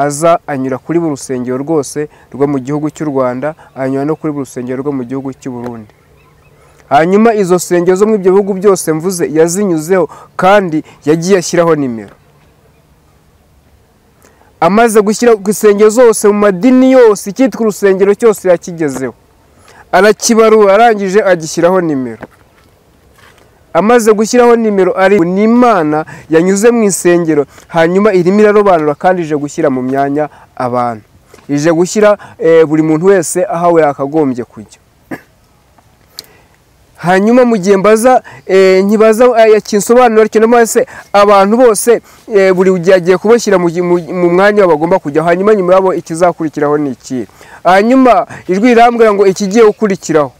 aza anyura kuri buri rusengero rwose rwo mu gihugu cy'u Rwanda, anyura no kuri buri rusengero rwo mu gihugu cy'u Burundi. Hanyuma izo nsengero zo mu ibyo bihugu byose mvuze yazinyuzeho kandi yagiye ashyiraho nimero. Amaze gushyira ku insengero zose mu madini yose, icyitwa urusengero cyose yakigezeho, arakibarura, arangije agishyiraho nimero. Amaze gushyiraho nimero ari n'Imana yanyuze mu insengero, hanyuma irimo irarobanura kandi ije gushyira mu myanya abantu, ije gushyira buri muntu wese aho yakagombye kujya. Hanyuma mu gihe mbaza nkibaza yakinsobanura cyane se abantu bose buri gihe agiye kubashyira mu mwanya bagomba kujya. Hanyuma nyuma yabo ikizakurikiraho ni iki? Hanyuma ijwi rirambwira ngo ikigiye gukurikiraho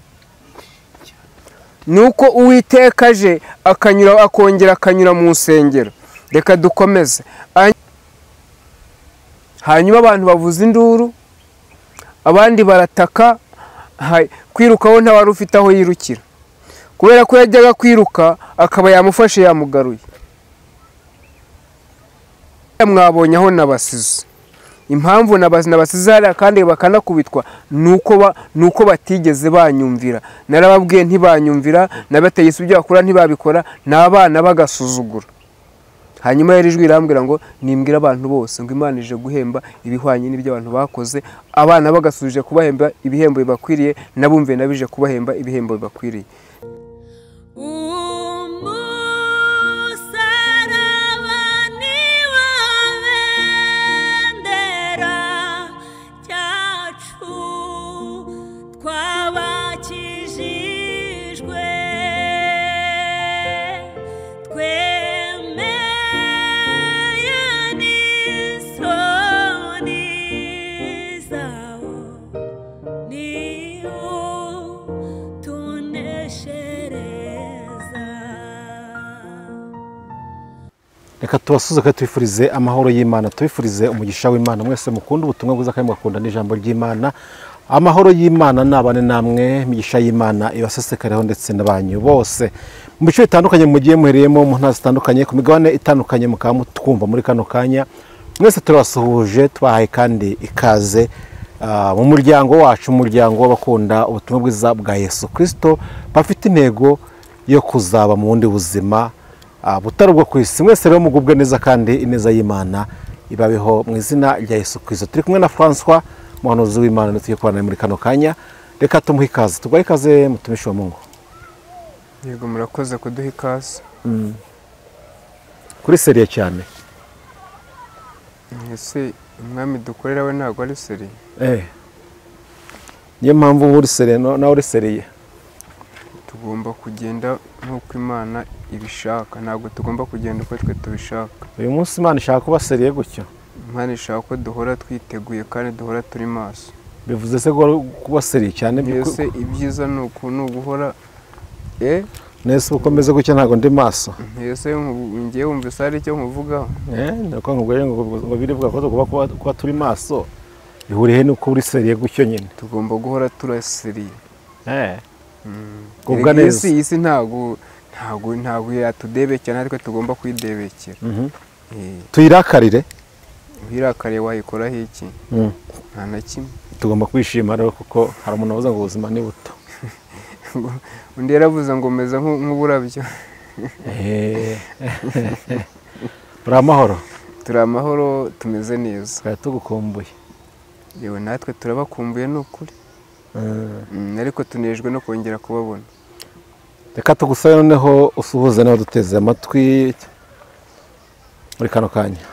nuko Uwiteka aje akanyura, akongera akanyura mu nsengero. Reka dukomeze. Hanyuma abantu bavuza induru, abandi barataka, kwirukaho nta wari ufite aho yirukira, kubera ko yajyaga kwiruka akaba yamufashe yamugaruye. Mwabonye aho nabasize. Impamvu nabasize hariya kandi bakanakubitwa nuko batigeze banyumvira. Narababwiye ntibanyumvira, nabategetse ibyo bakora ntibabikora, n'abana bagasuzugura. Hanyuma yari ijwi rirambwira ngo nimbwira abantu bose ngo Imana ije guhemba ibihwanye n'ibyo abantu bakoze, abana bagasuje kubahemba ibihembo bibakwiriye, nabumve nabije kubahemba ibihembo bibakwiriye. Reka tubasuze ko twifurize amahoro y'Imana, tubifurize umugisha w'Imana. Mwese mukunda ubutumwa bwiza kandi mukunda n'ijambo ry'Imana. Amahoro y'Imana nabane namwe, imigisha y'Imana ibasesekareho ndetse n'abanyu bose mu bice bitandukanye mugiye muhereyemo, mu ntara zitandukanye, ku migabane itandukanye, mukaba mutwumva muri kano kanya. Mwese turabasuhuje, twahaye kandi ikaze mu muryango wacu, umuryango w'abakunda ubutumwa bwiza bwa Yesu Kristo, bafite intego yo kuzaba mu bundi buzima butari ubwo ku isi. Mwese rero mugubwe neza kandi ineza y'Imana ibabeho mu izina rya Yesu Kristo. Turi kumwe na François, umuhanuzi w'Imana, ndetse kubana muri kano kanya. Reka tumuhe ikaze. Tugwaye ikaze mutumishi wa Mungu. Yego, murakoze kuduha ikaze. Kuri seriye cyane. Ese umwami dukorera we ntabwo ari seriye? Niyo mpamvu uri seriye nawe uri seriye. Tugomba kugenda nk'uko Imana ibishaka, ntabwo tugomba kugenda uko twe tubishaka. Uyu munsi Imana ishaka kuba seriye gutyo. Imana ishaka ko duhora twiteguye kandi duhora turi maso. Bivuze se kuba seriye cyane? Ese ibyiza ni uguhora nese ukomeze gutya ntabwo ndi maso. Ese ngiye wumvise hari icyo nkuvugaho? Nuko nkubwiye ngo birivuga ko tugomba kuba turi maso, bihuriye nuko uri seriye gutyo nyine. Tugomba guhora turaseriye. Kubwa neza. Isi ntabwo yatudebekera, ariko tugomba kwidebekera. Tuyirakarire. Uyirakariye wayikoraho iki? Nta na kimwe. Tugomba kwishima rero, kuko hari umuntu wavuze ngo ubuzima ni buto. Undi yaravuze ngo meze nk'uburabyo. Turi amahoro. Turi amahoro, tumeze neza. Twari tugukumbuye. Yewe natwe turabakumbuye ni ukuri. Ariko tunejwe no kongera kubabona. Reka tugusabe noneho usuhuze n'abaduteze amatwi muri kano kanya.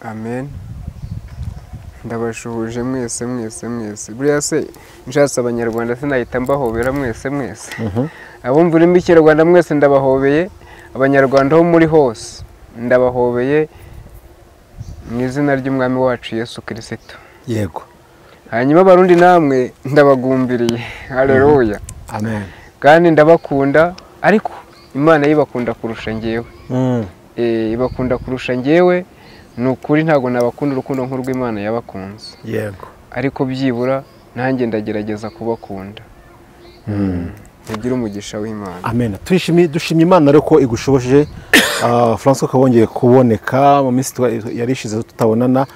Amen. Ndabashuhuje mwese. Buriya se nshatse abanyarwanda sinahita mbahobera mwese. Abumva urimo ikinyarwanda mwese ndabahobeye. Abanyarwanda ho muri hose ndabahobeye mu izina ry'umwami wacu Yesu Kristo. Yego. Hanyuma abarundi namwe ndabagumbiriye. Haleluya. Amen. Kandi ndabakunda, ariko Imana yibakunda kurusha ngewe. Ibakunda kurusha ngewe. Nukuri ntago nabakunda urukundo nk'urw'Imana yabakunze. Yego. Ariko byibura nanjye ndagerageza kubakunda. Yagira umugisha w'Imana. Amen. Dushimye Imana rero ko igushoboje. François kabongeye kuboneka mu minsi yarishize tutabonana.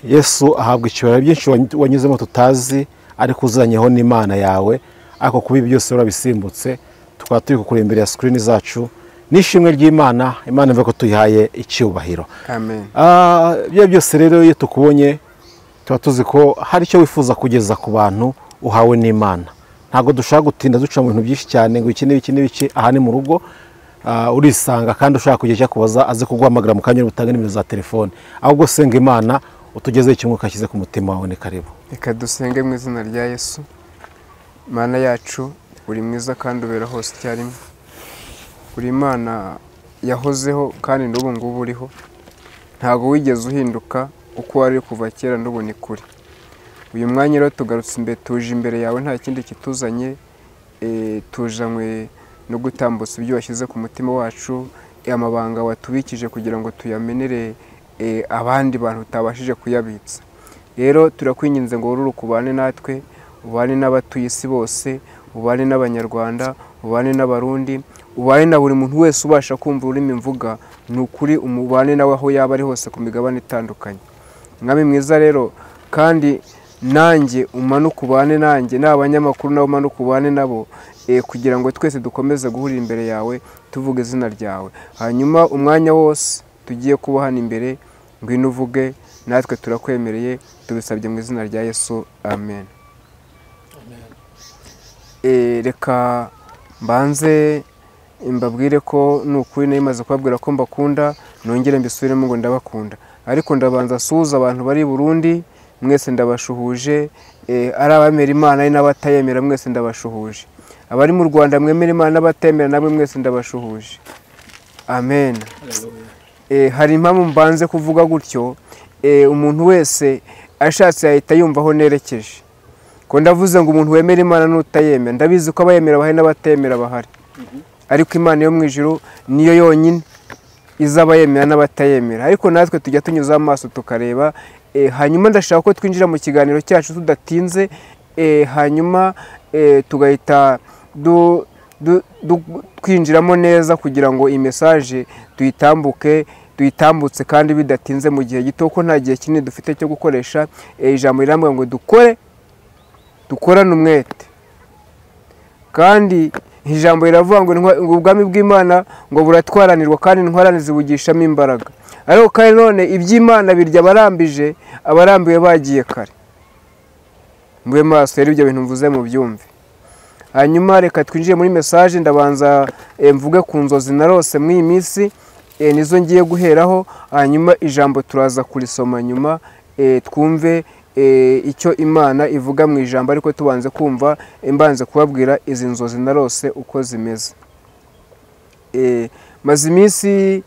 Yesu ahabwa icyubahiro byinshi wanyuzemo tutazi ariko uzanyeho n'Imana yawe, ariko kuba ibi byose urabisimbutse, tukaba turi kukuri imbere ya screen zacu n'ishimwe ry'Imana. Imana ivuga ko tuyihaye icyubahiro. Amen. Ibyo byose rero iyo tukubonye tuba tuzi ko hari icyo wifuza kugeza ku bantu uhawe n'Imana. Ntabwo dushaka gutinda duca mu bintu byinshi cyane ngo iki n'ibiki. Aha ni mu rugo, urisanga kandi ushaka kugira icyo kubaza aze kuguhamagara mu kanya utanga nimero za telefone. Ahubwo senga Imana utugezeho icyumwuka kize ku mutima wawe. Ni karibu. Reka dusenge mu izina rya Yesu. Mana yacu uri mwiza kandi ubera hose icyarimwe. Uri Imana yahozeho kandi n'ubu ngubu uriho. Ntabwo wigeze uhinduka uko wari kuva kera n'ubu ni kuri. Uyu mwanya rero tugarutse imbere, tuje imbere yawe nta kindi kituzanye, tujanywe no gutambutsa ibyo washyize ku mutima wacu, amabanga watubikije kugira ngo tuyamenere abandi bantu utabashije kuyabitsa. Rero turakwinginze ngo ururu kubane natwe, ubane n'abatuye isi bose, ubane n'abanyarwanda, ubane n'abarundi, ubane na buri muntu wese ubasha kumva ururimi mvuga. Ni ukuri umubane nawe aho yaba ari hose ku migabane itandukanye. Mwami mwiza rero, kandi nanjye umanuka ubane nanjye, n'abanyamakuru nabo umanuka ubane nabo, kugira ngo twese dukomeze guhurira imbere yawe tuvuge izina ryawe. Hanyuma umwanya wose tugiye kuba hano imbere, ngwino uvuge, natwe turakwemereye, tubisabye mu izina rya Yesu. Amen. Reka mbanze mbabwire ko nukuri n'imaze kubabwira ko mbakunda, nongere mbisubiremo ngo ndabakunda. Ariko ndabanza suhuza abantu bari Burundi, mwese ndabashuhuje. Ari abemera Imana ari n'abatayemera mwese ndabashuhuje. Abari mu Rwanda mwemera Imana n'abatemera namwe mwese ndabashuhuje. Amen. Hari impamvu mbanze kuvuga gutyo, umuntu wese ashatse yahita yumva aho nerekeje. Ko ndavuze ngo umuntu wemera Imana n'utayemera, ndabizi ko abayemera bahari n'abatemera bahari. Ariko Imana yo mu ijuru niyo yonyine izabayemera n'abatayemera. Ariko natwe tujya tunyuza amaso tukareba. Hanyuma ndashaka ko twinjira mu kiganiro cyacu tudatinze, hanyuma tugahita twinjiramo neza kugira ngo iyi message tuyitambutse kandi bidatinze mu gihe gito, ko nta gihe kinini dufite cyo gukoresha. Ijambo rirambuye ngo dukorane umwete. Kandi ijambo riravuga ngo ubwami bw'Imana ngo buratwaranirwa kandi intwarane zibugishamo imbaraga. Ariko kandi none iby'Imana birya abarambije, abarambiwe bagiye kare. Mube maso rero ibyo bintu mvuze mu byumve. Hanyuma reka twinjiye muri message. Ndabanza mvuge ku nzozi narose muri iyi minsi, nizo ngiye guheraho. Hanyuma ijambo turaza kurisoma nyuma, twumve icyo Imana ivuga mu ijambo, ariko tubanze kumva mbanze kubabwira izi nzozi narose uko zimeze. Maze iminsi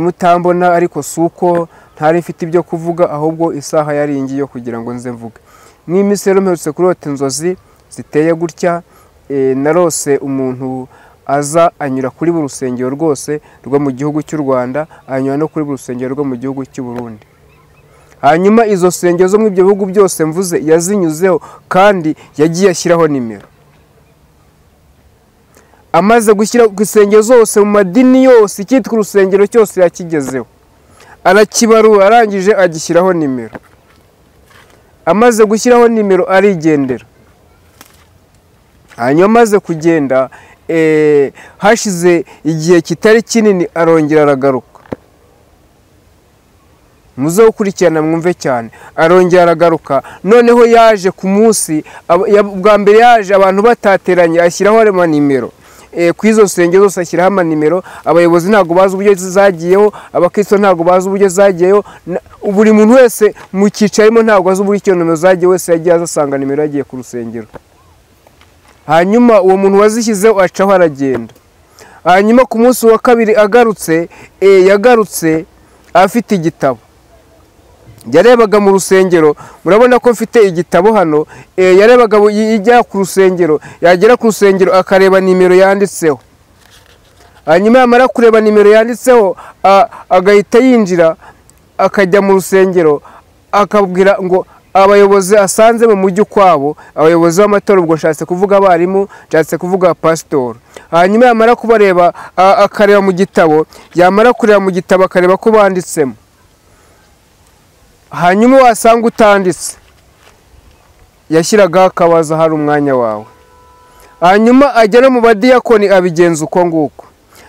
mutambona, ariko suko ntari mfite ibyo kuvuga, ahubwo isaha yari ingiye kugira ngo nze mvuge. N'iminsi rero mperutse kurota inzozi ziteye gutya. Narose umuntu aza anyura kuri buri rusengero rwose rwo mu gihugu cy'u Rwanda, anyura no kuri buri rusengero rwo mu gihugu cy'u Burundi. Hanyuma izo nsengero zo mu ibyo bihugu byose mvuze yazinyuzeho kandi yagiye ashyiraho nimero. Amaze gushyira ku insengero zose mu madini yose, icyitwa urusengero cyose yakigezeho, arakibarura, arangije agishyiraho nimero. Amaze gushyiraho nimero arigendera. Hanyuma amaze kugenda, hashize igihe kitari kinini arongera aragaruka. Muze gukurikirana mwumve cyane. Arongera aragaruka, noneho yaje ku munsi bwa mbere, yaje abantu batateranye, ashyiraho amanimero. Ku izo nsengero zose ashyiraho amanimero. Abayobozi ntabwo bazi uburyo zagiyeho, abakristo ntabwo bazi uburyo zagiyeho, buri muntu wese mu cyicayemo ntabwo azi uburyo icyo nimero zagiye, wese yagiye azasanga nimero yagiye ku rusengero. Hanyuma uwo muntu wazishyizeho acaho aragenda. Hanyuma ku munsi wa kabiri agarutse, yagarutse afite igitabo. Yarebaga mu rusengero, murabona ko mfite igitabo hano. Yarebaga ijya ku rusengero, yagera ku rusengero akareba nimero yanditseho. Hanyuma yamara kureba nimero yanditseho, agahita yinjira akajya mu rusengero, akabwira ngo abayobozi asanze mu mujyi kwabo, abayobozi b'amatora, ubwo nshatse kuvuga abarimu, nshatse kuvuga pastor. Hanyuma yamara kubareba akareba mu gitabo, yamara kureba mu gitabo akareba ko banditsemo. hanyuma wasanga utanditse yashyiragaho akabaza hari umwanya wawe. Hanyuma ajya no mu badiyakoni abigenza uko nguko.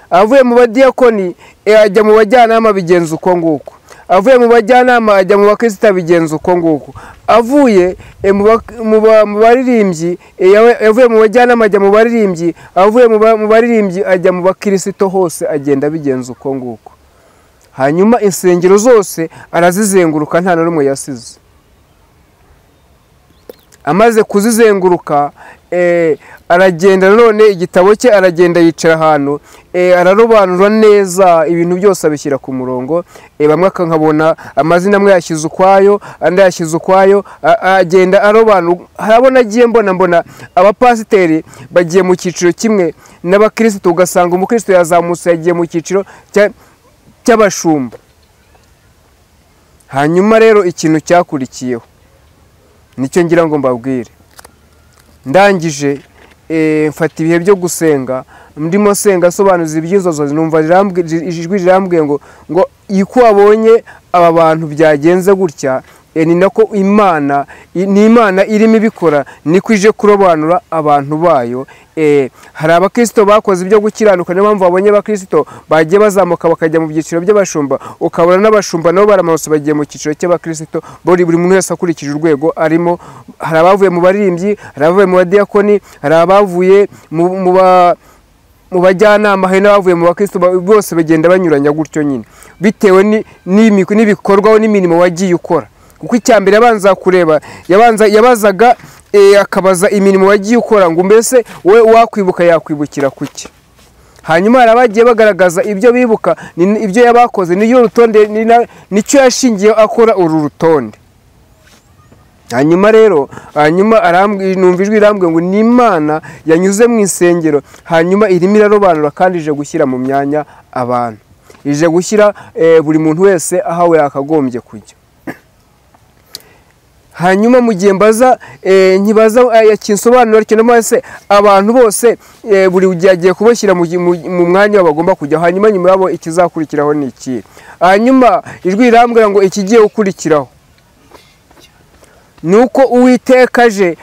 Avuye mu badiyakoni ajya mu bajyanama abigenza uko nguko. Avuye mu bajyanama ajya mu bakristo abigenza uko nguko. Avuye mu baririmbyi yavuye mu bajyanama ajya mu baririmbyi. Avuye mu baririmbyi ajya mu bakristo hose agenda abigenza uko nguko. Hanyuma insengero zose arazizenguruka nta na rumwe yasize. Amaze kuzizenguruka aragenda none igitabo cye aragenda yicara ahantu ararobanura neza ibintu byose abishyira ku murongo. Bamwe akankabona amazina amwe yashyize ukwayo andi yashyize ukwayo agenda arobanura. Harabona agiye mbona abapasiteri bagiye mu cyiciro kimwe n'abakristo, ugasanga umukristo yazamutse yagiye mu cyiciro cy'abashumba. Hanyuma rero ikintu cyakurikiyeho nicyo ngira ngo mbabwire. Ndangije mfata ibihe byo gusenga, ndimo senga sobanuza iby'inzozi, numva ijwi rirambwiye ngo iko wabonye aba bantu byagenze gutya, ni nako Imana ni Imana irimo ibikora, niko ije kurobanura abantu bayo. Hari abakristo bakoze ibyo gukiranuka, niyo mpamvu babonye abakristo bagiye bazamuka bakajya mu byiciro by'abashumba, ukabona n'abashumba nabo baramanutse bagiye mu cyiciro cy'abakristo. Buri muntu wese akurikije urwego arimo. Hari abavuye mu baririmbyi, hari abavuye mu badiyakoni, hari abavuye mu bajyanama, hari n'abavuye mu bakristo. Bose bagenda banyuranya gutyo nyine bitewe n'ibikorwa n'imirimo wagiye ukora. Kuko icyambere yabanza kureba, yabazaga akabaza imirimo wagiye ukora ngo mbese we wakwibuka yakwibukira kuki. Hanyuma hari abagiye bagaragaza ibyo bibuka, ibyo yabakoze, niyo rutonde nicyo yashingiye akora uru rutonde. Hanyuma rero numva ijwi rirambwiye ngo ni Imana yanyuze mu insengero, hanyuma irimo irarobanura kandi ije gushyira mu myanya abantu, ije gushyira buri muntu wese aho yakagombye kujya. Hanyuma mu gihe mbaza nkibaza yakinsobanura cyane se abantu bose buri gihe agiye kubashyira mu mwanya bagomba kujya. Hanyuma nyuma yabo ikizakurikiraho ni iki? Hanyuma ijwi rirambwira ngo ikigiye gukurikiraho nuko Uwiteka aje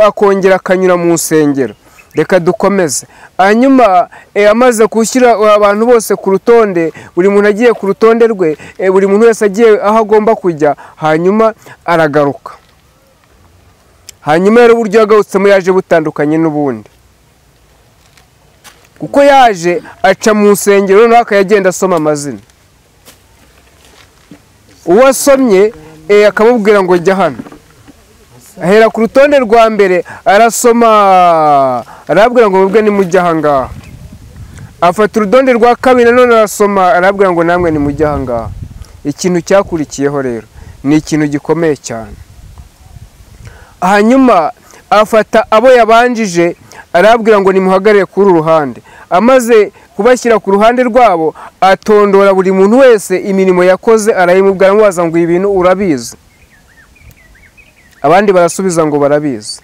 akongera akanyura mu nsengero. Reka dukomeze. Hanyuma amaze gushyira abantu bose ku rutonde, buri muntu agiye ku rutonde rwe, buri muntu wese agiye aho agomba kujya. Hanyuma aragaruka. Hanyuma rero uburyo yagarutsemo yaje butandukanye n'ubundi, kuko yaje aca mu nsengero noneho akayagenda asoma amazina. Uwo asomye akamubwira ngo jya hano. Ahera ku rutonde rwa mbere arasoma, arabwira ngo mwebwe nimujya aha ngaha. Afata urutonde rwa kabiri none arasoma, arabwira ngo namwe nimujya aha ngaha. Ikintu cyakurikiyeho rero ni ikintu gikomeye cyane. Hanyuma afata abo yabanjije arabwira ngo nimuhagarare kuri ruhande. Amaze kubashyira ku ruhande rwabo atondora buri muntu wese imirimo yakoze, arayimubwira amubaza ngo ibintu urabizi? Abandi barasubiza ngo barabizi.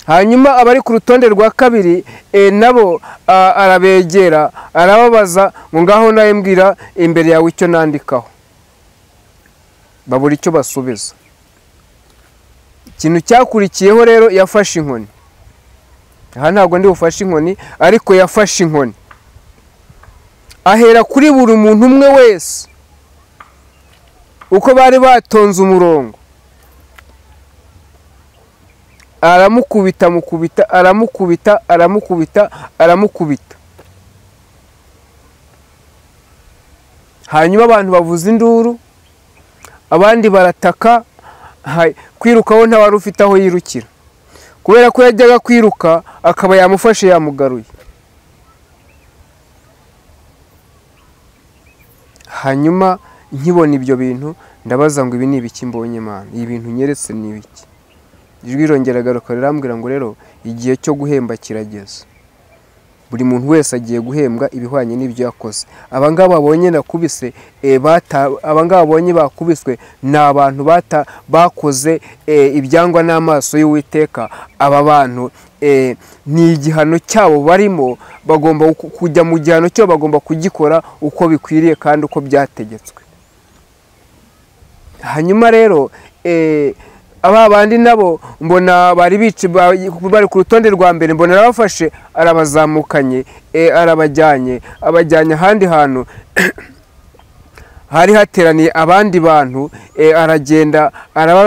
Hanyuma abari ku rutonde rwa kabiri nabo arabegera arababaza ngo ngaho nawe mbwira imbere yawe icyo nandikaho. Babura icyo basubiza. Ikintu cyakurikiyeho rero yafashe inkoni. Aha ntabwo ndi bufashe inkoni, ariko yafashe inkoni ahera kuri buri muntu umwe wese uko bari batonze umurongo, aramukubita aramukubita. Hanyuma abantu bavuza induru, abandi barataka. Kwirukaho nta wari ufite aho yirukira, kubera ko yajyaga kwiruka akaba yamufashe yamugaruye. Hanyuma nkibona ibyo bintu ndabaza ngo ibi ni ibiki mbonye Imana, ibi bintu nyeretse ni ibiki? Ijwi rirongera garuka rirambwira ngo rero igihe cyo guhemba kirageze. Buri muntu wese agiye guhembwa ibihwanye n'ibyo yakoze. Abangaba babonye nakubise abangaba babonye bakubiswe ni abantu bakoze ibyangwa n'amaso y'Uwiteka. Aba bantu ni igihano cyabo barimo, bagomba kujya mu gihano cyo, bagomba kugikora uko bikwiriye kandi uko byategetswe. hanyuma rero aba bandi nabo mbona bari ku rutonde rwa mbere, mbona arabafashe arabazamukanye, abajyanye ahandi hantu hari hateraniye abandi bantu, aragenda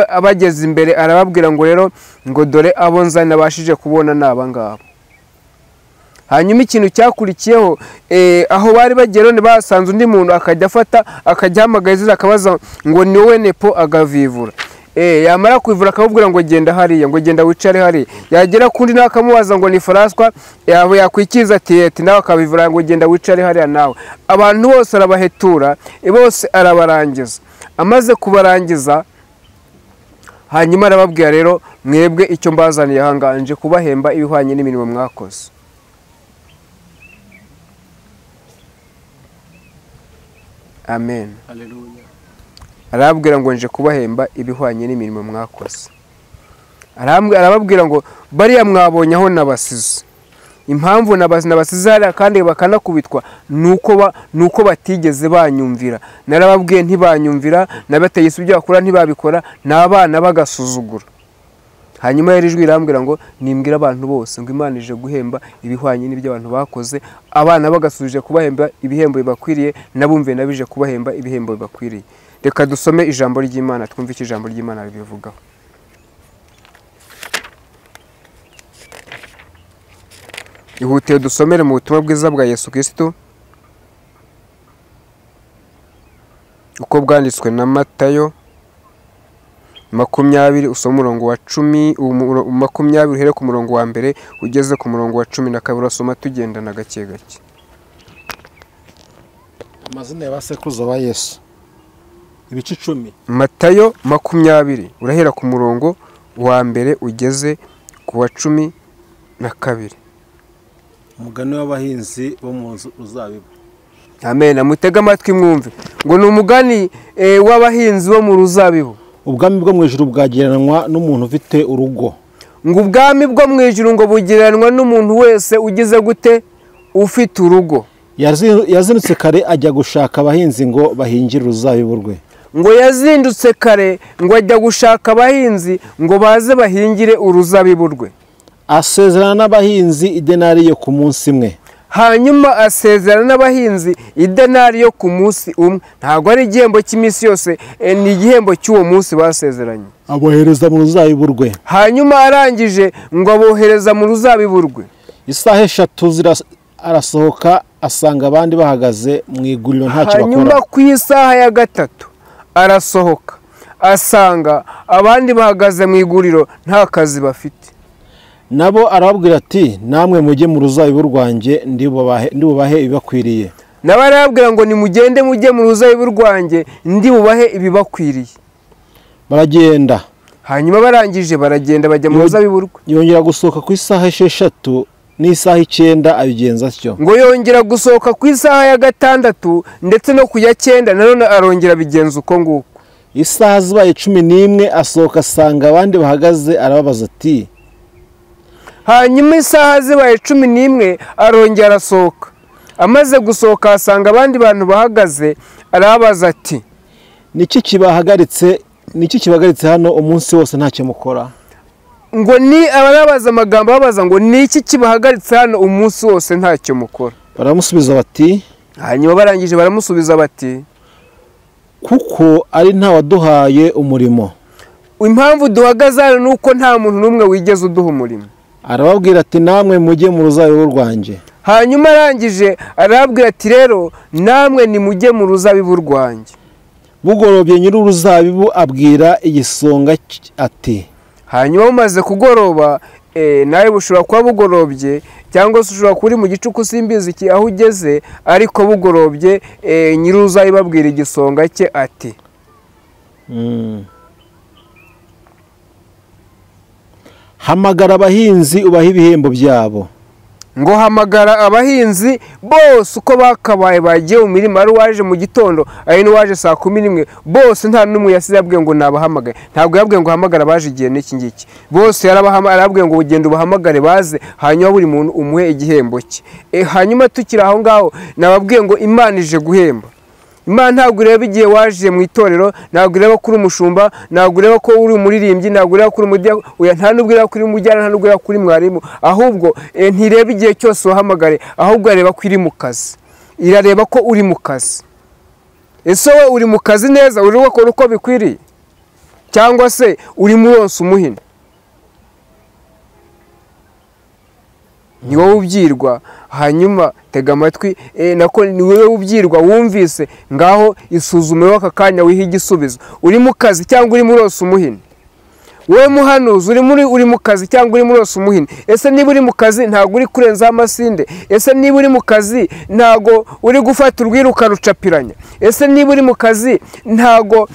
abageze imbere arababwira ngo rero ngo dore abo nzanye nabashije kubona ni aba ngaba. hanyuma ikintu cyakurikiyeho aho bari bagera basanze undi muntu akajya afata akajya ahamagaza akabaza ngo ni wowe Nepo, agavivura. Yamara kwivura akabubwira ngo genda hariya, ngo genda wicare hariya. Yagera kundi nawe akamubaza ngo ni Faraswa, yakwikiza ati nawe akabivura ngo genda wicare hariya nawe. Abantu bose arabahetura, bose arabarangiza. Amaze kubarangiza hanyuma arababwira rero mwebwe icyo mbazaniye ahanganje kubahemba ibihwanye n'imirimo mwakoze. Amen. Haleluya. Arababwira ngo nje kubahemba ibihwanye n'imirimo mwakoze. Arababwira ngo bariya mwabonye aho nabasize. Impamvu nabasize hariya kandi bakanakubitwa nuko batigeze banyumvira. Narababwiye ntibanyumvira, nabateye ibyo bakora ntibabikora, n'abana bagasuzugura. Hanyuma yari ijwi irambwira ngo nimbwira abantu bose ngo Imana ije guhemba ibihwanye n'ibyo abantu bakoze, abana bagasubije kubahemba ibihembo bibakwiriye, nabumve nabije kubahemba ibihembo bibakwiriye. Reka dusome ijambo ry'Imana twumve icyo ijambo ry'Imana ribivugaho. Ihutiye dusomere mu butumwa bwiza bwa Yesu Kristo uko bwanditswe na Matayo 20, usoma umurongo wa 10, 20 uhere ku murongo wa mbere ugeze ku murongo wa 12, urasoma tugendana gake gake. Amazina y'abasekuruza ba Yesu, ibice 10. Matayo 20 urahera ku murongo wa mbere ugeze ku wa 12. Umugani w'abahinzi bo mu ruzabibu. Amen. Amutega amatwi mwumve ngo ni umugani w'abahinzi bo mu ruzabibu. Ubwami bwo mu ijuru bwagereranwa n'umuntu ufite urugo. Ngo ubwami bwo mu ijuru ngo bugereranwa n'umuntu wese ugize gute, ufite urugo. Yazindutse kare ajya gushaka abahinzi ngo bahingire uruzabibu rwe. Ngo yazindutse kare ngo ajya gushaka abahinzi ngo baze bahingire uruzabibu rwe. Asezerana n'abahinzi idenariyo ku munsi umwe. Hanyuma asezerana n'abahinzi idenariyo ku munsi umwe. Ntabwo ari igihembo cy'iminsi yose, ni igihembo cy'uwo munsi basezeranye. Abohereza mu ruzabibu rwe. Hanyuma arangije ngo abohereza mu ruzabibu rwe. Isaha 3 arasohoka asanga abandi bahagaze mu iguriro ntacyo bakora. Hanyuma ku isaha ya 3 arasohoka asanga abandi bahagaze mu iguriro nta kazi bafite. Nabo arababwira ati namwe mujye mu ruzabibu rwanjye ndibubahe ibibakwiriye. Nabo arababwira ngo nimugende mujye mu ruzabibu rwanjye ndibubahe ibibakwiriye. Baragenda. Hanyuma barangije baragenda bajya mu ruzabibu rwe. Yongera gusohoka ku isaha 6 n'isaha 9 abigenza atyo. Ngo yongera gusohoka ku isaha ya 6 ndetse no ku ya 9 nanone arongera bigenza uko nguko. Isaha zibaye 11 asohoka asanga abandi bahagaze arababaza ati. Hanyuma isaha zibaye 11 arongera arasohoka. Amaze gusohoka asanga abandi bantu bahagaze arababaza ati niki kibahagaritse hano umunsi wose ntacyo mukora? Ngo ni abarabaza amagambo babaza ngo niki kibahagaritse hano umunsi wose ntacyo mukora? Baramusubiza bati, hanyuma barangije baramusubiza bati kuko ari nta waduhaye umurimo. Impamvu duhagaze hano nuko nta muntu n'umwe wigeze uduha umurimo. Arababwira ati namwe mujye mu ruzabibu rwanjye. Hanyuma arangije arababwira ati rero namwe nimujye mu ruzabibu rwanjye. Bugorobye nyiri uruzabibu abwira igisonga ati. Hanyuma umaze kugoroba nawe bushobora kuba bugorobye cyangwa se ushobora kuri mu gicuku simbizi iki aho ugeze, ariko bugorobye nyiri uruzabibu abwira igisonga cye ati hamagara abahinzi ubahe ibihembo byabo. Ngo hamagara abahinzi bose uko bakabaye bagiye mu mirima, ari waje mu gitondo ari n'uwaje saa 11, bose nta n'umwe yasize yabwiye ngo nabahamagaye. Ntabwo yabwiye ngo hamagara baje igihe n'iki ngiki, bose yarabahamagaye ngo ugende ubahamagare baze, hanyuma buri muntu umuhe igihembo cye. Hanyuma tukira aho ngaho nababwiye ngo Imana ije guhemba. Imana ntabwo ireba igihe waje mu itorero, ntabwo ireba ko uri umushumba, ntabwo ireba ko uri umuririmbyi, ntabwo ireba ko uri umudiyakoni, nta nubwo ireba ko uri umujyana, nta nubwo ireba ko uri mwarimu, ahubwo ntireba igihe cyose wahamagare, ahubwo ireba ko iri mu kazi, irareba ko uri mu kazi. Ese wowe uri mu kazi neza, uri gukora uko bikwiriye, cyangwa se urimo uronsa umuhini? Ni wowe ubyirwa, hanyuma tega amatwi, nako ni wowe ubyirwa wumvise, ngaho isuzume aka kanya wiha igisubizo. Uri mu kazi cyangwa urimo uronsa umuhini? Wowe muhanuzi uri mu kazi cyangwa urimo uronsa umuhini? Ese niba uri mu kazi ntabwo uri kurenzaho amasinde? Ese niba uri mu kazi ntabwo uri gufata urwiri ukarucapiranya? Ese niba uri mu kazi ntabwo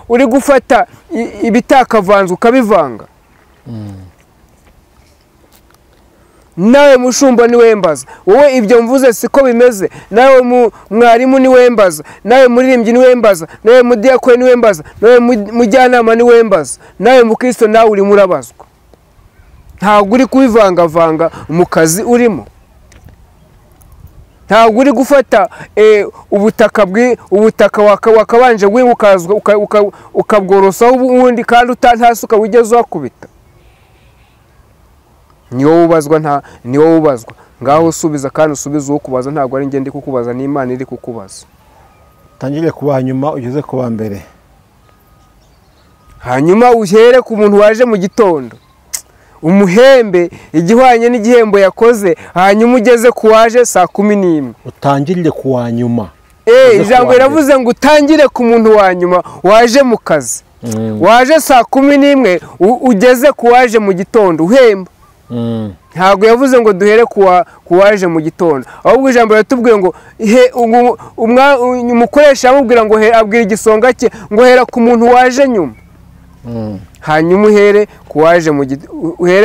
uri gufata ibitakavanze ukabivanga? Nawe mushumba ni wembaza, wowe ibyo mvuze siko bimeze. Nawe mwarimu ni wembaza, nawe muririmbyi ni wembaza, nawe mudiyakoni ni wembaza, nawe mujyanama ni wembaza, nawe mukristo nawe uri murabazwa. Ntabwo uri kubivangavanga mu kazi urimo. Ntabwo uri gufata ubutaka wakabanje ukabworosaho ubundi kandi utantasuka wigeze wakubita. Ni wowe ubazwa, ni wowe ubazwa. Ngaho usubiza kandi usubiza uwo kubaza, ntabwo ari njye ndi kukubaza, ni Imana iri kukubaza. Tangire kuba nyuma ugeze kuba mbere. Hanyuma uhere ku muntu waje mu gitondo, umuhembe igihwanye n'igihembo yakoze, hanyuma ugeze ku waje saa 11. Utangirire ku wa nyuma. Ijambo riravuze ngo utangire ku muntu wa nyuma waje mu kazi. Waje saa 11 ugeze ku waje mu gitondo uhemba. Ntabwo yavuze ngo duhere ku waje mu gitondo, ahubwo ijambo riratubwiye ngo umukoresha amubwira ngo abwira igisonga cye ngo hera ku muntu waje nyuma. Hanyuma uhere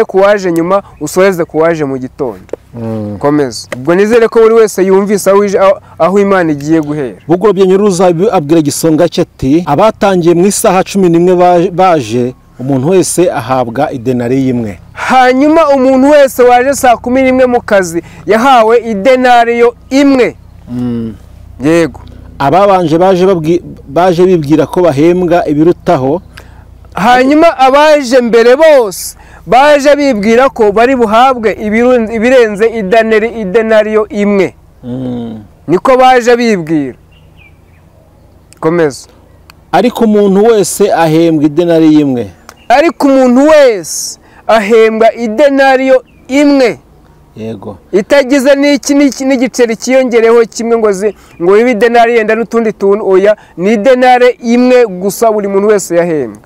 ku waje nyuma, usoreze ku waje mu gitondo. Komeza. Ubwo nizere ko buri wese yumvise aho Imana igiye guhera. Bugorobye Nyuruza abwira igisonga cye ati abatangiye mu isaha 11 baje, umuntu wese ahabwa idenari imwe. Hanyuma umuntu wese waje saa 11 mu kazi yahawe idenariyo imwe. Yego. Ababanje baje bibwira ko bahembwa ibirutaho. Hanyuma abaje mbere bose baje bibwira ko bari buhabwe ibirenze idenariyo imwe. Niko baje bibwira. Komeza. Ariko umuntu wese ahembwa idenari imwe. Ariko umuntu wese ahembwa idenariyo imwe. Yego. Itagize n'igiceri kiyongereho kimwe ngo ibi denari yenda n'utundi tuntu, oya, ni idenari imwe gusa buri muntu wese yahembwa.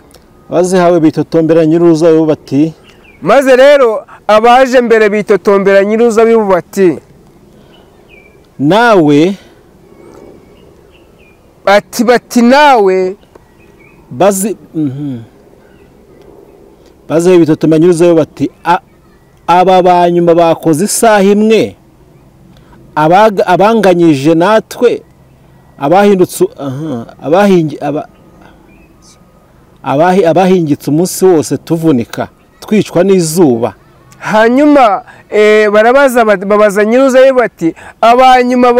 Bazihawe bitotombera Nyuruzabibu bati, maze rero abaje mbere bitotombera Nyuruzabibu bati, nawe bati nawe bazihawe bitotombera Nyuruzabibu bati, aba banyuma bakoze isaha imwe, abanganyije natwe abahindutse abahingitse umunsi wose tuvunika twicwa n'izuba. Hanyuma babaza Nyuruzabibu bati, abanyuma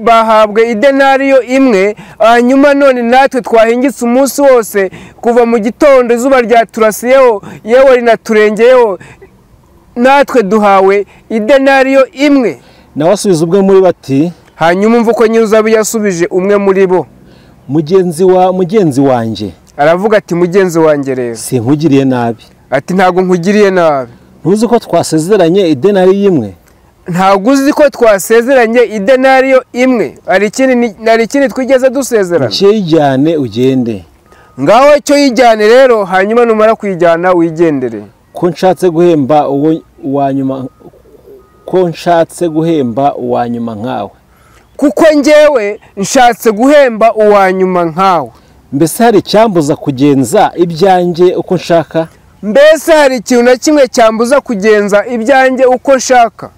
bahabwe idenariyo imwe, hanyuma none natwe twahingitse umunsi wose kuva mu gitondo izuba ryaturasiyeho yewe rinaturengeyeho, natwe duhawe idenariyo imwe. Nawe asubiza ubwe muri bati, hanyuma umva uko Nyuruzabibu yasubije umwe muri bo, mugenzi wanjye. Aravuga ati mugenzi wanjye rero sinkugiriye nabi. Ati ntabwo nkugiriye nabi. Ntuzi ko twasezeranye idenari imwe? Ntabwo uzi ko twasezeranye idenariyo imwe? Hari ikindi twigeze dusezerana? Cyijyane ugende. Ngaho cyo yijyane rero, hanyuma numara kwijyana wigendere. Ko nshatse guhemba uwa nyuma nkawe. Kuko njyewe nshatse guhemba uwa nyuma nkawe. Mbese hari icyambuza kugenza ibyanjye uko nshaka? Mbese hari ikintu na kimwe cyambuza kugenza ibyanjye uko nshaka?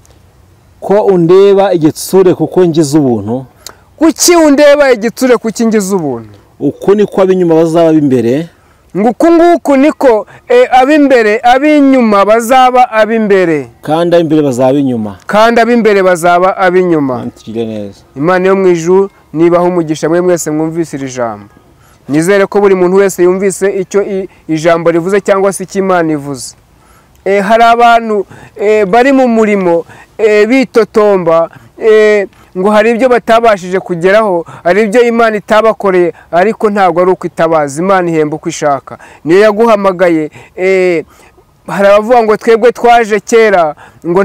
Ko undeba igitsure kuko ngize ubuntu? Kuki undeba igitsure kuki ngize ubuntu? Uko niko ab'inyuma bazaba b'imbere. ngo uku nguku niko ab'imbere ab'inyuma bazaba ab'imbere kandi ab'imbere bazaba inyuma, kandi ab'imbere bazaba ab'inyuma. Imana yo mu ijuru nibaho umugisha mwe mwese mwumvise iri jambo. Nizere ko buri muntu wese yumvise icyo ijambo rivuze cyangwa se icyo Imana ivuze. Hari abantu bari mu murimo bitotomba ngo hari ibyo batabashije kugeraho, hari ibyo Imana itabakoreye, ariko ntabwo ari uko itabaza. Imana ihemba uko ishaka. Niyo yaguhamagaye. Hari abavuga ngo twebwe twaje kera ngo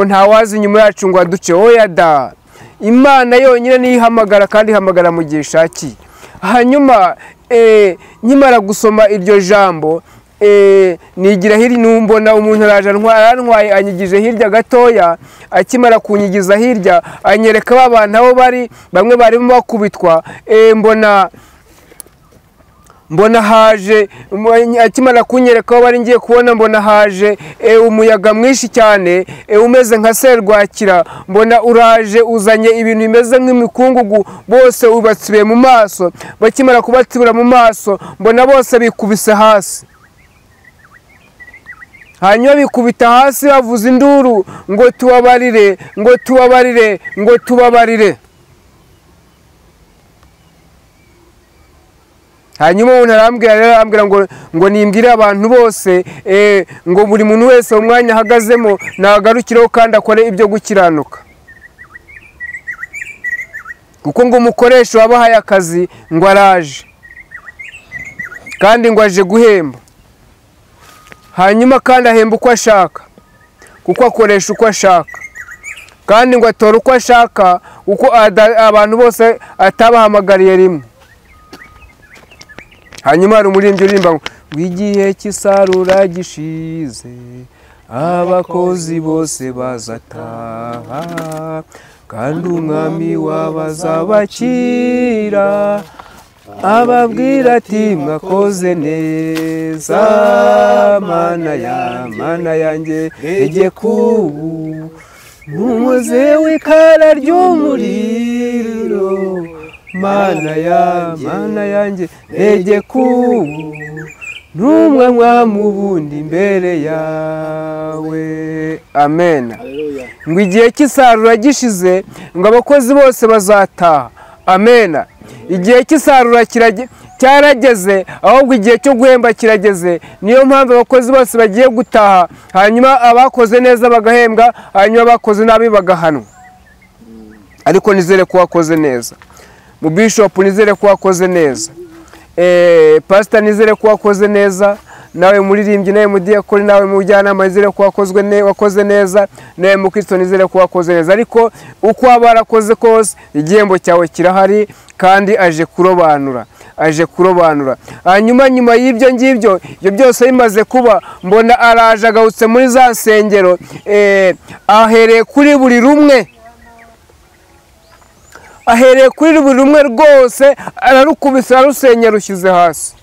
ntawazi inyuma yacu ngo aduce. Oya da, Imana yonyine niyo ihamagara, kandi ihamagara mu gihe ishakiye. Hanyuma nkimara gusoma iryo jambo nigira hirya, numbona umuntu araje arantwaye anyigije hirya gatoya. Akimara kunyigiza hirya anyereka abantu aho bari, bamwe barimo bakubitwa. Mbona haje, akimara kunyereka aho bari ngiye kubona mbona haje umuyaga mwinshi cyane umeze nka serwakira. Mbona uraje uzanye ibintu bimeze nk'imikungugu, bose ubatsibiye mu maso. Bakimara kubatsibura mu maso mbona bose bikubise hasi. Hanyuma bikubita hasi bavuza induru ngo tubabarire, ngo tubabarire, ngo tubabarire. Hanyuma umuntu arambwira ngo nimbwire abantu bose ngo buri muntu wese mu mwanya ahagazemo nagarukireho kandi akore ibyo gukiranuka, kuko ngo umukoresha wabahaye akazi ngo araje kandi ngo aje guhemba. Hanyuma kandi ahemba uko ashaka, kuko akoresha uko ashaka, kandi ngo atora uko ashaka, uko abantu bose atabahamagariye rimwe. Hanyuma hari umuririmbyi uririmba ngo igihe cy'isarura gishize abakozi bose bazataha, kandi umwami w'abazabakira ababwira ati mwakoze neza, mana yanjye egeka ubu numuze w'ikara ry'umuriro. Mana yanjye egeka ubu ntumwa mu bundi imbere yawe. Amen. Ngo igihe cy'isarura gishize ngo abakozi bose bazataha. Amen. Igihe cy'isarura cyarageze, ahubwo igihe cyo guhemba kirageze. Niyo mpamvu abakozi bose bagiye gutaha, hanyuma abakoze neza bagahembwa, hanyuma abakoze nabi bagahanwa. Ariko nizere ko wakoze neza. Mu bishop nizere ko wakoze neza. Pastor nizere ko wakoze neza. Nawe muririmbyi, nawe mudiyakoni, nawe mujyanama nizere ko wakoze neza. Nawe mu Kristo nizere ko wakoze neza. Ariko uko waba warakoze kose igihembo cyawe kirahari, kandi aje kurobanura. Hanyuma nyuma y'ibyo ngibyo, ibyo byose bimaze kuba, mbona araje agahutse muri za nsengero, ahereye kuri buri rumwe. Ahereye kuri buri rumwe rwose ararukubise, ararusenyera, rushyize hasi.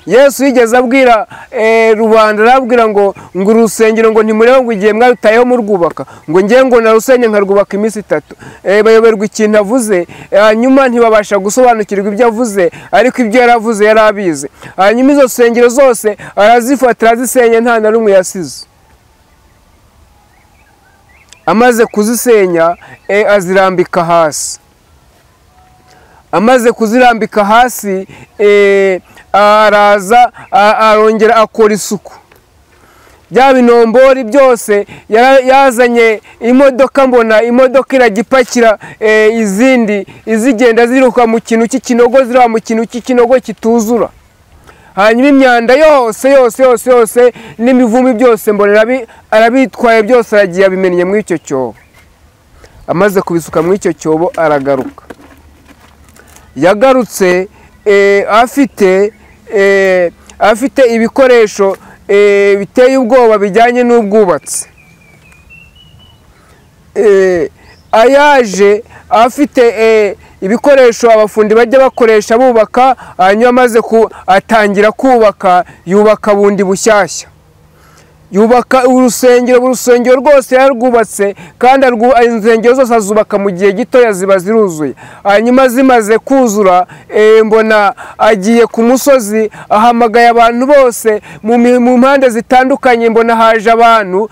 Yesu yigeze abwira rubanda, arabwira ngo urusengero ngo ntimurebe ngo igihe mwarutayeho murwubaka, ngo ngiye ngo narusenye nkarwubaka iminsi 3. Bayoberwa ikintu avuze, hanyuma ntibabasha gusobanukirwa ibyo avuze, ariko ibyo yaravuze yarabizi. Hanyuma izo sengero zose arazifata, arazisenya, nta na rumwe yasize. Amaze kuzisenya azirambika hasi. Amaze kuzirambika hasi araza arongera akora isuku. Bya binombori byose yazanye imodoka, mbona imodoka iragipakira, izindi izigenda ziruka mu kintu cy'ikinogo, ziriya mu kintu cy'ikinogo kituzura. Hanyuma imyanda yose n'imivumbi byose mbona arabitwaye byose, aragiye abimennye muri icyo cyobo. Amaze kubisuka muri icyo cyobo aragaruka. Yagarutse afite ibikoresho biteye ubwoba bijyanye n'ubwubatsi. Ayaje afite ibikoresho abafundi bajya bakoresha bubaka, hanyuma amaze atangira kubaka, yubaka bundi bushyashya. yubaka urusengero rwose yararwubatse kandi insengero zose azubaka mu gihe gitoya ziba ziruzuye. Hanyuma zimaze kuzura mbona agiye ku musozi ahamagaye abantu bose mu mpande zitandukanye, mbona haje abantu,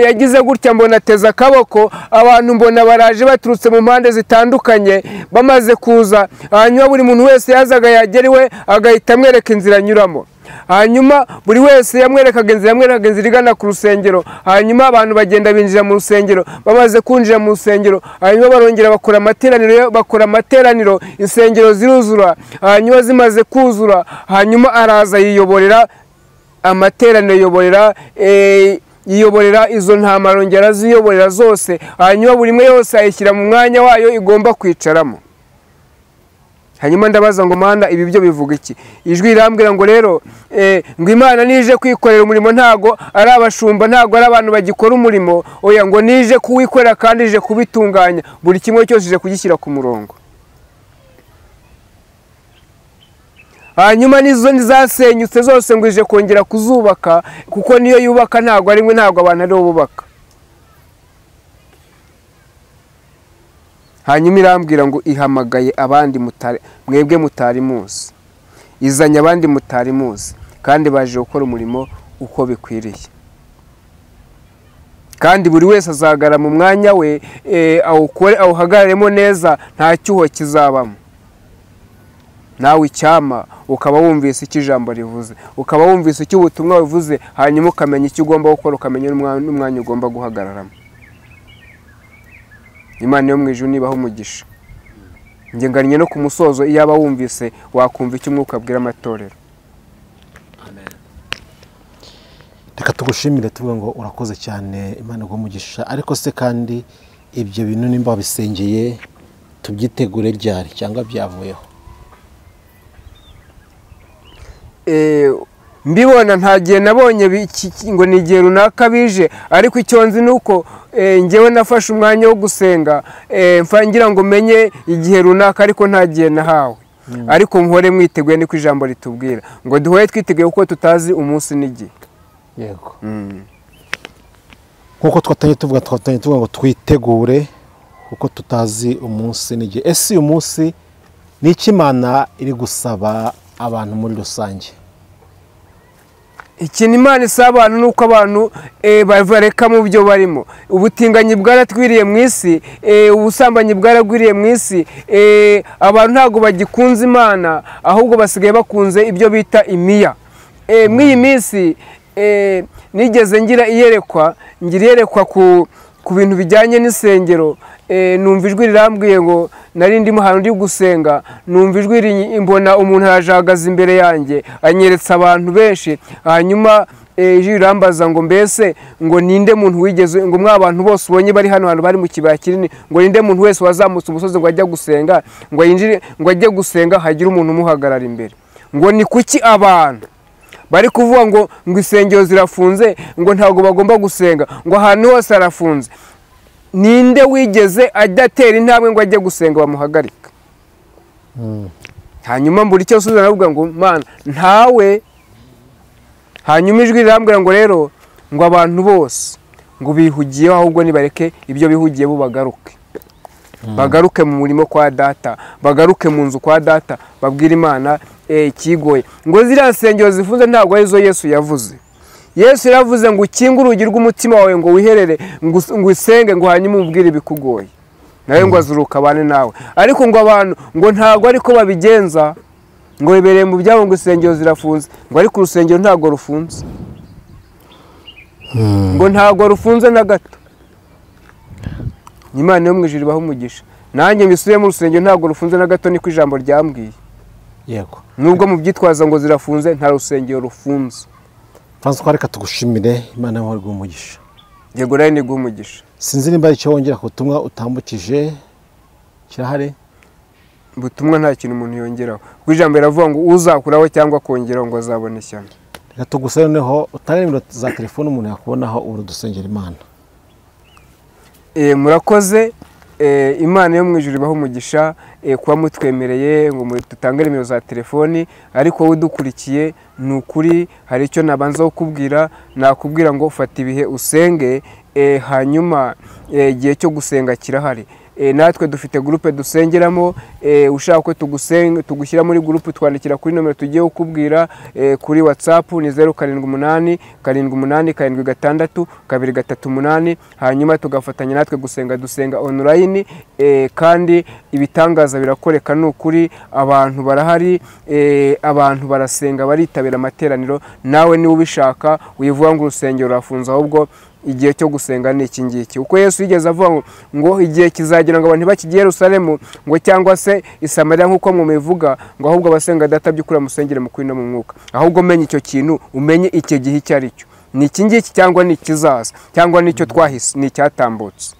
yagize gutya mbona ateze akaboko, abantu mbona baraje baturutse mu mpande zitandukanye bamaze kuza. Hanyuma buri muntu wese yazaga yagera iwe agahita amwereka inzira anyuramo. Hanyuma buri wese yamwerekaga inzira igana ku rusengero. Hanyuma abantu bagenda binjira mu rusengero, bamaze kwinjira mu rusengero hanyuma barongera bakora amateraniro, insengero ziruzura. Hanyuma zimaze kuzura, hanyuma araza yiyoborera amateraniro, yiyoborera izo ntama, arongera aziyoborera zose. Hanyuma buri imwe yose ayishyira mu mwanya wayo igomba kwicaramo. Hanyuma ndabaza ngo Mana, ibi byo bivuga iki? Ijwi rirambwira ngo rero ngo Imana nije kwikorera umurimo, ntago ari abashumba, ntago ari abantu bagikora umurimo, oya, ngo nije kuwikorera kandi ije kubitunganya, buri kimwe cyose ije kugishyira ku murongo. Hanyuma nizo zasenyutse zose ngo ije kongera kuzubaka, kuko niyo yubaka ntago ari mwe, ntago abantu aribo bubaka. Hanyuma irambwira ngo ihamagaye abandi mwebwe mutari muzi, izanye abandi mutari muzi, kandi baje gukora umurimo uko bikwiriye. Kandi buri wese azagara mu mwanya we, awuhagararemo neza, nta cyuho kizabamo. Nawe icyama ukaba wumvise icyo ijambo rivuze, ukaba wumvise icyo ubutumwa bivuze, hanyuma ukamenya icyo ugomba gukora, ukamenya n'umwanya ugomba guhagararamo. Imana yo mu ijuru nibaho umugisha. Njye ngannye no ku musozo, iyo aba wumvise wakumva icyo umwuka abwira amatorero. Amen. Reka tugushimire tuvuga ngo urakoze cyane, Imana iguhe umugisha. Ariko se kandi ibyo bintu nimba wabisengeye tubyitegure ryari cyangwa byavuyeho? Mbibona nta gihe nabonye ngo ni igihe runaka bije, ariko icyo nzi nuko njyewe nafashe umwanya wo gusenga, ngira ngo menye igihe runaka, ariko nta gihe nahawe. Ariko muhore mwiteguye, niko ijambo ritubwira ngo duhore twiteguye, kuko tutazi umunsi n'igihe. Yego. Nkuko twatangiye tuvuga ngo twitegure kuko tutazi umunsi n'igihe. Ese uyu munsi ni iki Imana iri gusaba abantu muri rusange? Ikintu Imana isaba abantu ni uko abantu bareka mu byo barimo. Ubutinganyi bwaratwiriye mu isi, ubusambanyi bwaragwiriye mu isi, abantu ntabwo bagikunze Imana, ahubwo basigaye bakunze ibyo bita imiya. Mw'iyi minsi nigeze ngira iyerekwa ku bintu bijyanye n'isengero. Numva ijwi rirambwiye ngo nari ndimo ahantu ndi gusenga, numva ijwi mbona umuntu arajagaza imbere yanjye, anyeretse abantu benshi. Hanyuma ijwi rirambaza ngo mbese ngo ninde muntu wigeze, ngo mwa abantu bose ubonye bari hano hantu bari mu kibaya kinini, ngo ninde muntu wese wazamutse umusozi ngo ajya gusenga, ngo yinjire ngo ajye gusenga hagira umuntu umuhagarara imbere? Ngo ni kuki abantu bari kuvuga ngo insengero zirafunze, ngo ntabwo bagomba gusenga, ngo ahantu hose harafunze? Ninde wigeze adatera intambwe ngo ajye gusenga bamuhagarika? Hanyuma mbura icyo subiza, navuga ngo Mana, ntawe. Hanyuma ijwi rirambwira ngo rero ngo abantu bose ngo bihugiyeho, ahubwo nibareke ibyo bihugiye bo bagaruke mu murimo kwa data, bagaruke mu nzu kwa data, babwira Imana ikigoye. Ngo ziriya nsengero zifunze ntabwo arizo Yesu yavuze. Yesu yaravuze ngo ukinge urugi rw'umutima wawe, ngo wiherere, ngo usenge, ngo hanyuma umubwire ibikugoye, nawe ngo azuruka abane nawe. Ariko ngo abantu ngo ntabwo ariko babigenza, ngo bibereye mu byabo, ngo insengero zirafunze, ngo ariko urusengero ntabwo rufunze, ngo ntabwo rufunze na gato. Imana yo mu ijuru ibaho umugisha. Nanjye mbisubiye mu rusengero ntabwo rufunze na gato, niko ijambo ryambwiye. Yego. Nubwo mu byitwaza ngo zirafunze, nta rusengero rufunze. Francois, reka tugushimire, Imana yo iguhe umugisha. Yego, nawe niguhe umugisha. Sinzi nimba icyo wongera ku butumwa utambukije kirahari. Ubutumwa nta kintu umuntu yongeraho, kuko ijambo riravuga ngo uzakuraho cyangwa kongeraho ngo azabone ishyano. Reka tugusabe noneho utange nimero za telefone umuntu yakubonaho ubu dusengera Imana. Murakoze. Imana yo mu ijuru ibaho umugisha kuba mutwemereye ngo dutange nimero za telefoni, ariko wowe udukurikiye ni ukuri hari icyo nabanza kukubwira, nakubwira ngo ufata ibihe usenge, hanyuma igihe cyo gusenga kirahari. Natwe dufite groupe dusengeramo, ushaka ko tugushyira muri groupe twandikira kuri nomero tugiye kukubwira kuri WhatsApp ni 078 78 76 238, hanyuma tugafatanya natwe dusenga online, kandi ibitangaza birakoreka ni ukuri. Abantu barahari, abantu barasenga baritabira amateraniro. Nawe ni ubishaka wivuga ngo urusengero rafunza, ahubwo igihe cyo gusenga ni iki ngiki. Uko Yesu yigeze avuga ngo igihe kizagira ngo abantu bakigiye Yerusalemu ngo cyangwa se i Samariya nk'uko mubivuga, ngo ahubwo abasenga data by'ukuri musengere mu kuri no mu mwuka. Ahubwo menye icyo kintu, umenye icyo gihe icyo ari cyo, ni iki ngiki cyangwa ni ikizaza, cyangwa nicyo twahise, ni icyatambutse.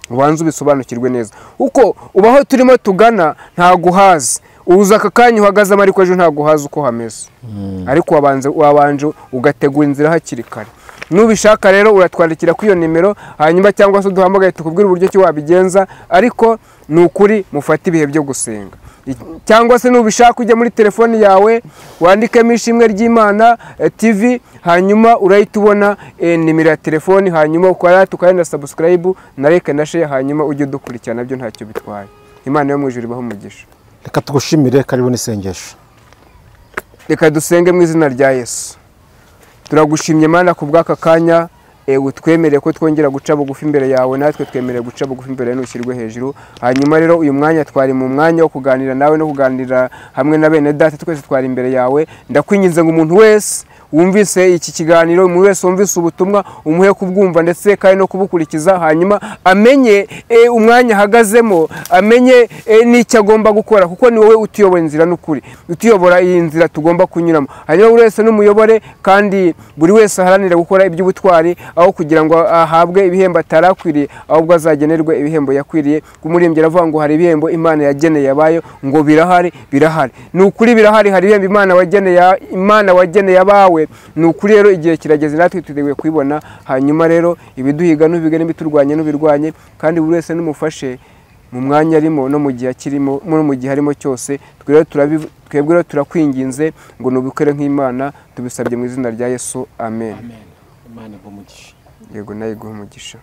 Ubanze ubisobanukirwe neza. Uko ubaho turimo tugana nta guhaza, uza aka kanya uhagazemo ariko ejo nta guhaza uko hameze. Ariko wabanje ugategura inzira hakiri kare. Nubishaka rero uratwandikira kuri iyo nimero, hanyuma cyangwa se duhamagaye tukubwira uburyo ki wabigenza, ariko ni ukuri mufate ibihe byo gusenga. Cyangwa se nubishaka ujya muri telefoni yawe wandikemo Ishimwe ry'Imana TV, hanyuma urahita ubona nimero ya telefoni, hanyuma ukora tukayenda subscribe na like na share, hanyuma ujye dukurikirana, nabyo ntacyo bitwaye. Imana yo mu ijuru ibaho umugisha. Reka tugushimire, karibu n'isengesho. Reka dusenge mu izina rya Yesu. Turagushimye Mana ku bw'aka kanya, utwemereye ko twongera guca bugufi imbere yawe, natwe twemereye guca bugufi imbere n'ushyirwe hejuru. Hanyuma rero uyu mwanya twari mu mwanya wo kuganira nawe no kuganira hamwe na bene data, twese twari imbere yawe. Ndakwinginze ngo umuntu wese wumvise iki kiganiro, umuntu wese wumvise ubutumwa umuhe kubwumva ndetse kandi no kubukurikiza, hanyuma amenye umwanya ahagazemo, amenye n'icyo agomba gukora, kuko ni wowe utuyobora inzira n'ukuri, utuyobora iyi nzira tugomba kunyuramo. Hanyuma buri wese n'umuyobore, kandi buri wese aharanire gukora iby'ubutwari, aho kugira ngo ahabwe ibihembo atarakwiriye, ahubwo azagenerwe ibihembo yakwiriye. Kumuririmbyi aravuga ngo hari ibihembo Imana yageneye abayo, ngo birahari. Ni ukuri birahari, hari ibihembo Imana wageneye abawe. Ni ukuri rero igihe kirageze, natwe twiteguye kubibona. Hanyuma rero ibiduhiga n'ubiga n'ibiturwanye n'ubirwanye, kandi buri wese n'umufashe mu mwanya arimo no mu gihe akirimo, mu gihe harimo cyose. Twebwe rero turakwinginze ngo nubikore nk'Imana, tubisabye mu izina rya Yesu, amen. Imana iguhe umugisha. Yego nayo iguhe umugisha.